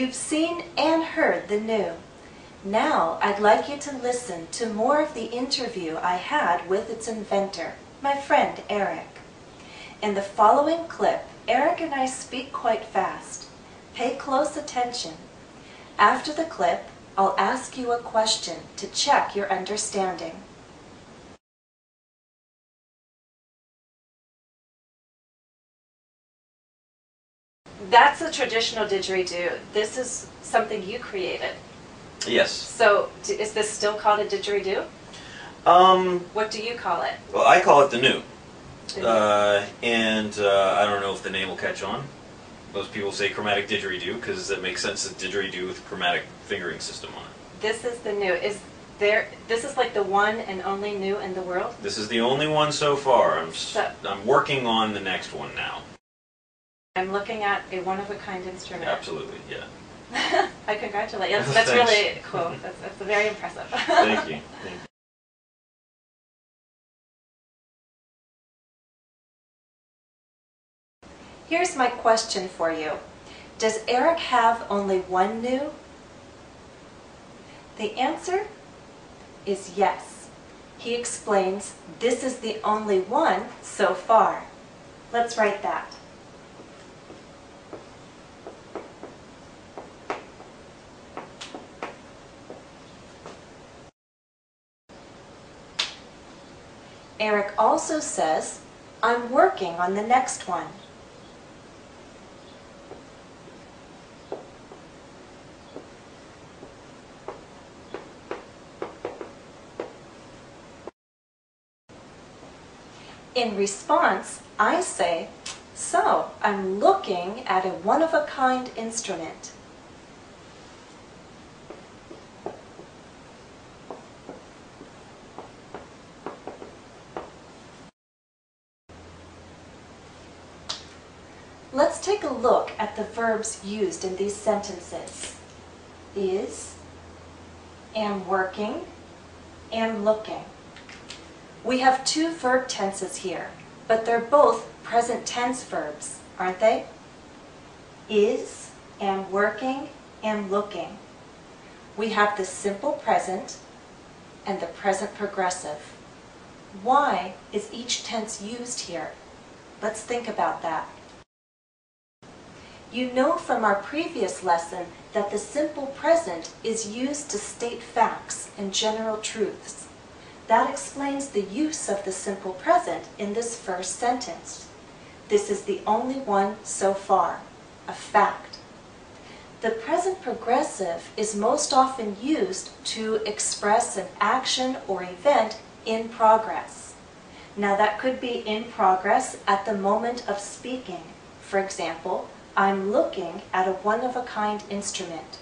You've seen and heard the new. Now I'd like you to listen to more of the interview I had with its inventor, my friend Eric. In the following clip, Eric and I speak quite fast. Pay close attention. After the clip, I'll ask you a question to check your understanding. That's a traditional didgeridoo. This is something you created. Yes. So, is this still called a didgeridoo? What do you call it? Well, I call it the new. The new. I don't know if the name will catch on. Most people say chromatic didgeridoo because it makes sense as didgeridoo with a chromatic fingering system on it. This is the new. This is like the one and only new in the world? This is the only one so far. I'm working on the next one now. I'm looking at a one-of-a-kind instrument. Absolutely, yeah. I congratulate you. That's really cool. That's very impressive. Thank you. Thank you. Here's my question for you. Does Eric have only one new? The answer is yes. He explains this is the only one so far. Let's write that. Eric also says, I'm working on the next one. In response, I say, so I'm looking at a one-of-a-kind instrument. Let's take a look at the verbs used in these sentences. Is, am working, am looking. We have two verb tenses here, but they're both present tense verbs, aren't they? Is, am working, am looking. We have the simple present and the present progressive. Why is each tense used here? Let's think about that. You know from our previous lesson that the simple present is used to state facts and general truths. That explains the use of the simple present in this first sentence. This is the only one so far, a fact. The present progressive is most often used to express an action or event in progress. Now that could be in progress at the moment of speaking. For example, I'm looking at a one-of-a-kind instrument.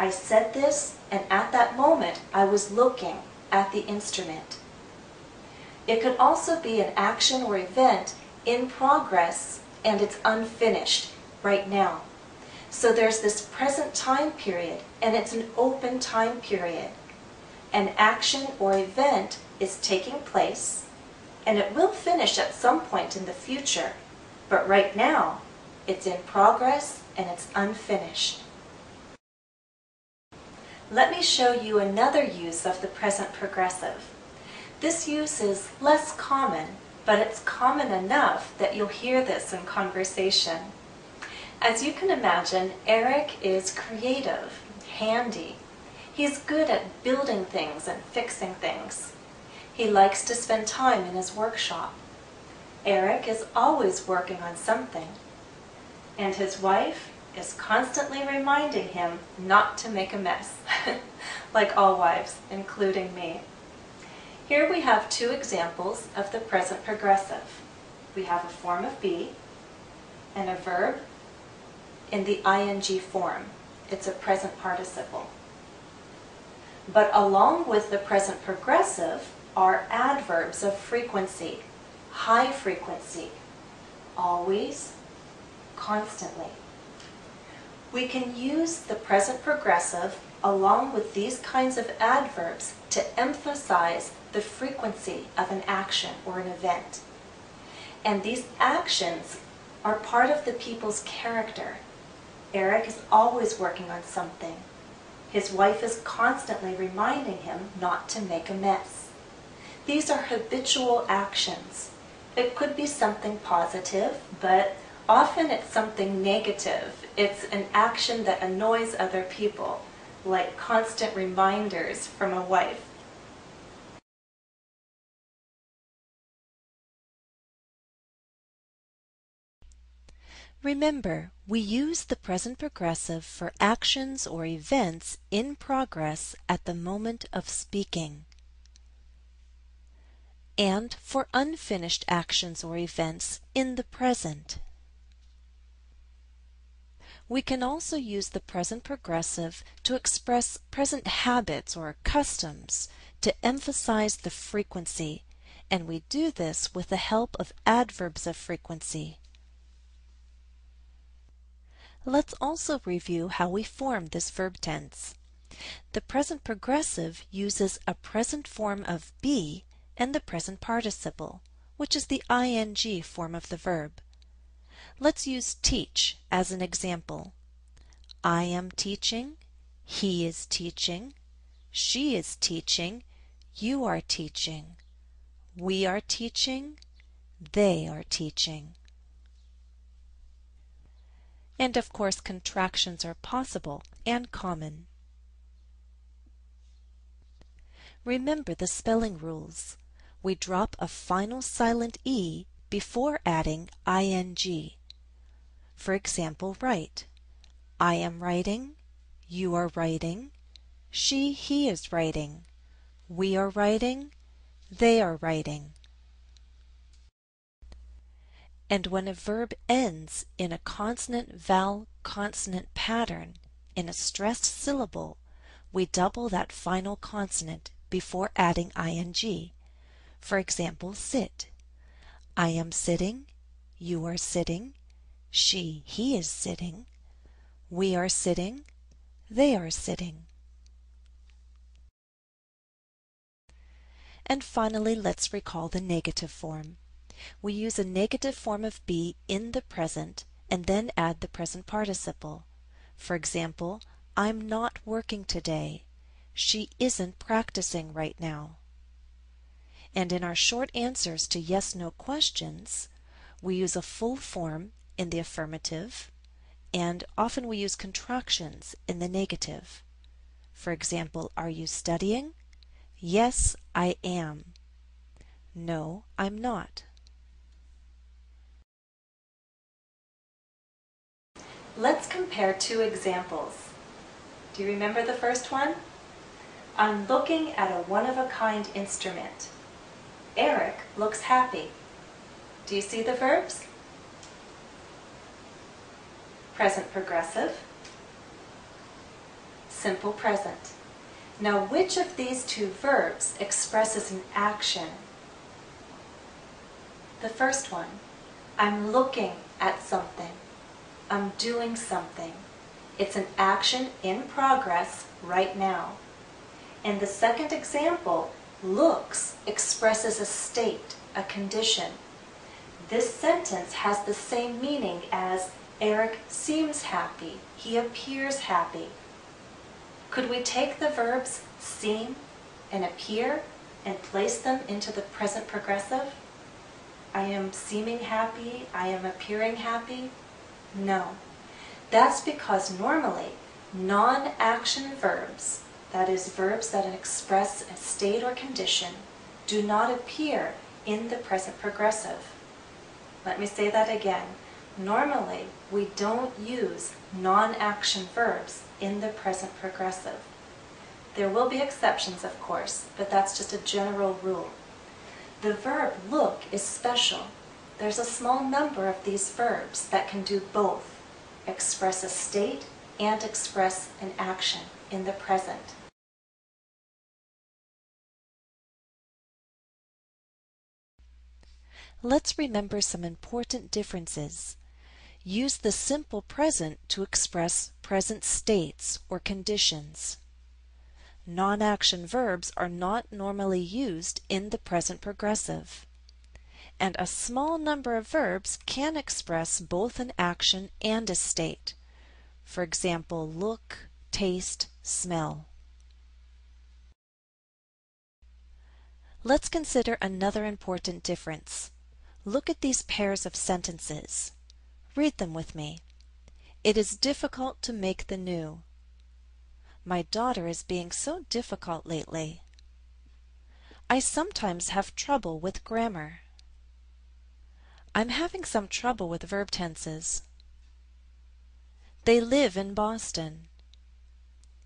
I said this, and at that moment I was looking at the instrument. It could also be an action or event in progress and it's unfinished right now. So there's this present time period and it's an open time period. An action or event is taking place and it will finish at some point in the future, but right now it's in progress and it's unfinished. Let me show you another use of the present progressive. This use is less common, but it's common enough that you'll hear this in conversation. As you can imagine, Eric is creative, handy. He's good at building things and fixing things. He likes to spend time in his workshop. Eric is always working on something. And his wife is constantly reminding him not to make a mess, like all wives, including me. Here we have two examples of the present progressive. We have a form of be and a verb in the ing form. It's a present participle. But along with the present progressive are adverbs of frequency, high frequency, always, constantly. We can use the present progressive along with these kinds of adverbs to emphasize the frequency of an action or an event. And these actions are part of the people's character. Eric is always working on something. His wife is constantly reminding him not to make a mess. These are habitual actions. It could be something positive, but often it's something negative. It's an action that annoys other people, like constant reminders from a wife. Remember, we use the present progressive for actions or events in progress at the moment of speaking, and for unfinished actions or events in the present. We can also use the present progressive to express present habits or customs to emphasize the frequency, and we do this with the help of adverbs of frequency. Let's also review how we form this verb tense. The present progressive uses a present form of be and the present participle, which is the ing form of the verb. Let's use teach as an example. I am teaching, he is teaching, she is teaching, you are teaching, we are teaching, they are teaching. And of course, contractions are possible and common. Remember the spelling rules. We drop a final silent E before adding ing. For example, write. I am writing, you are writing, she, he is writing, we are writing, they are writing. And when a verb ends in a consonant-vowel-consonant pattern in a stressed syllable, we double that final consonant before adding ing. For example, sit. I am sitting, you are sitting, she, he is sitting, we are sitting, they are sitting. And finally, let's recall the negative form. We use a negative form of be in the present and then add the present participle. For example, I'm not working today. She isn't practicing right now. And in our short answers to yes/no questions, we use a full form in the affirmative, and often we use contractions in the negative. For example, are you studying? Yes, I am. No, I'm not. Let's compare two examples. Do you remember the first one? I'm looking at a one-of-a-kind instrument. Eric looks happy. Do you see the verbs? Present progressive, simple present. Now, which of these two verbs expresses an action? The first one, I'm looking at something. I'm doing something. It's an action in progress right now. In the second example, looks expresses a state, a condition. This sentence has the same meaning as Eric seems happy, he appears happy. Could we take the verbs seem and appear and place them into the present progressive? I am seeming happy, I am appearing happy? No. That's because normally non-action verbs, that is, verbs that express a state or condition, do not appear in the present progressive. Let me say that again. Normally, we don't use non-action verbs in the present progressive. There will be exceptions, of course, but that's just a general rule. The verb look is special. There's a small number of these verbs that can do both, express a state and express an action in the present. Let's remember some important differences. Use the simple present to express present states or conditions. Non-action verbs are not normally used in the present progressive. And a small number of verbs can express both an action and a state. For example, look, taste, smell. Let's consider another important difference. Look at these pairs of sentences. Read them with me. It is difficult to make the new. My daughter is being so difficult lately. I sometimes have trouble with grammar. I'm having some trouble with verb tenses. They live in Boston.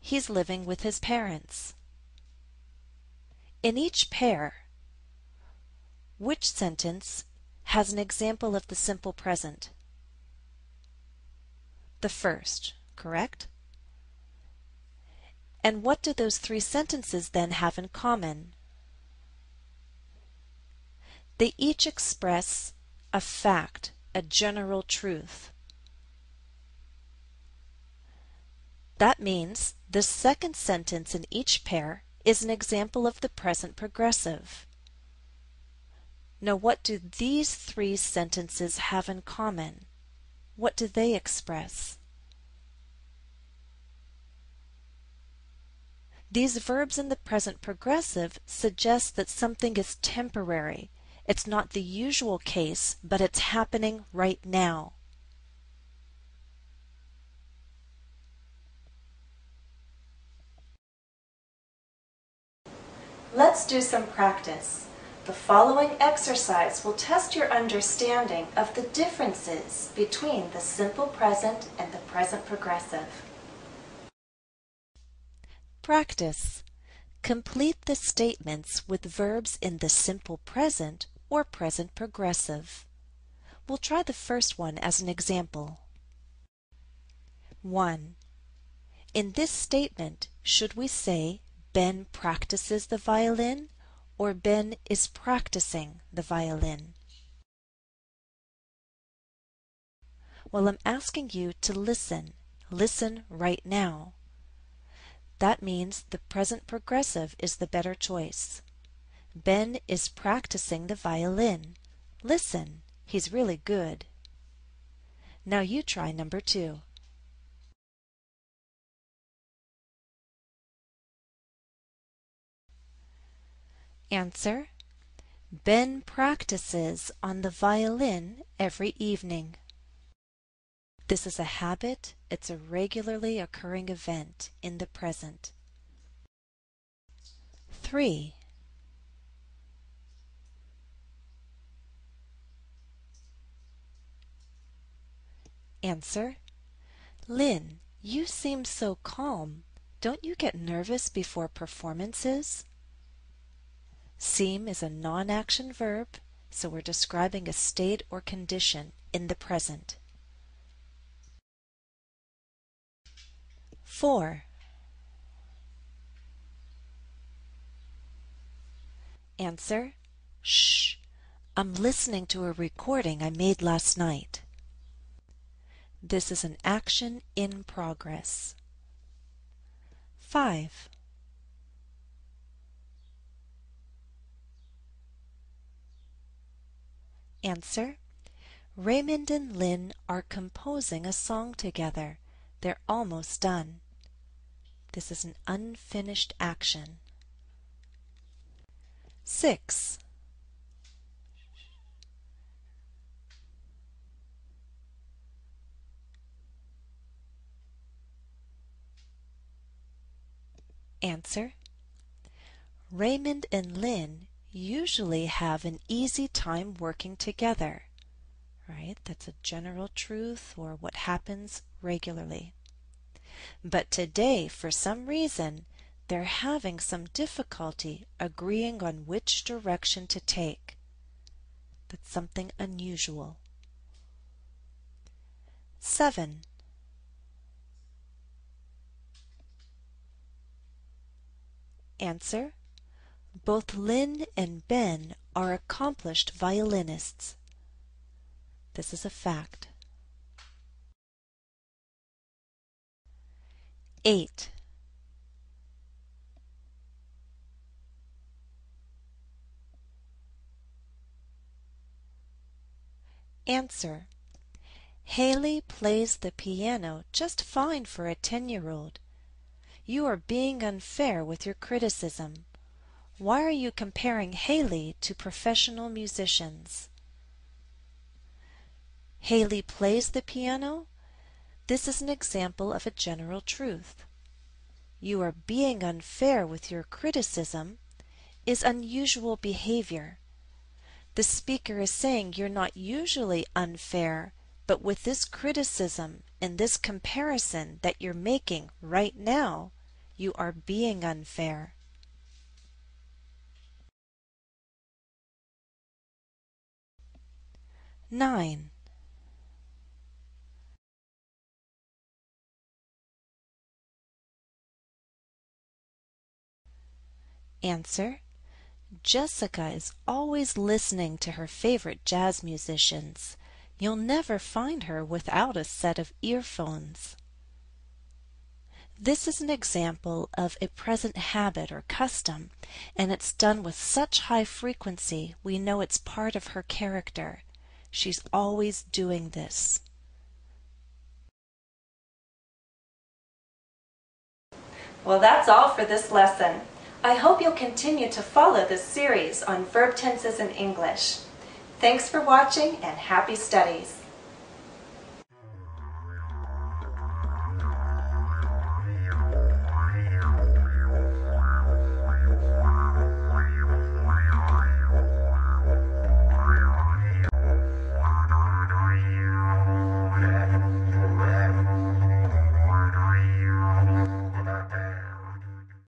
He's living with his parents. In each pair, which sentence has an example of the simple present? The first, correct? And what do those three sentences then have in common? They each express a fact, a general truth. That means the second sentence in each pair is an example of the present progressive. Now, what do these three sentences have in common? What do they express? These verbs in the present progressive suggest that something is temporary. It's not the usual case, but it's happening right now. Let's do some practice. The following exercise will test your understanding of the differences between the simple present and the present progressive. Practice. Complete the statements with verbs in the simple present or present progressive. We'll try the first one as an example. 1. In this statement, should we say Ben practices the violin or Ben is practicing the violin? Well, I'm asking you to listen. Listen right now. That means the present progressive is the better choice. Ben is practicing the violin. Listen, he's really good. Now you try number 2. Answer: Ben practices on the violin every evening. This is a habit. It's a regularly occurring event in the present. 3. Answer: Lynn, you seem so calm. Don't you get nervous before performances? Seem is a non-action verb, so we're describing a state or condition in the present. 4. Answer: Shh, I'm listening to a recording I made last night. This is an action in progress. 5. Answer: Raymond and Lynn are composing a song together. They're almost done. This is an unfinished action. 6. Answer: Raymond and Lynn usually have an easy time working together. Right? That's a general truth or what happens regularly. But today, for some reason, they're having some difficulty agreeing on which direction to take. That's something unusual. 7. Answer: Both Lynn and Ben are accomplished violinists. This is a fact. 8. Answer: Haley plays the piano just fine for a 10-year-old. You are being unfair with your criticism. Why are you comparing Haley to professional musicians? Haley plays the piano? This is an example of a general truth. You are being unfair with your criticism is unusual behavior. The speaker is saying you're not usually unfair, but with this criticism and this comparison that you're making right now, you are being unfair. Nine. Answer: Jessica is always listening to her favorite jazz musicians. You'll never find her without a set of earphones. This is an example of a present habit or custom, and it's done with such high frequency we know it's part of her character. She's always doing this. Well, that's all for this lesson. I hope you'll continue to follow this series on verb tenses in English. Thanks for watching and happy studies.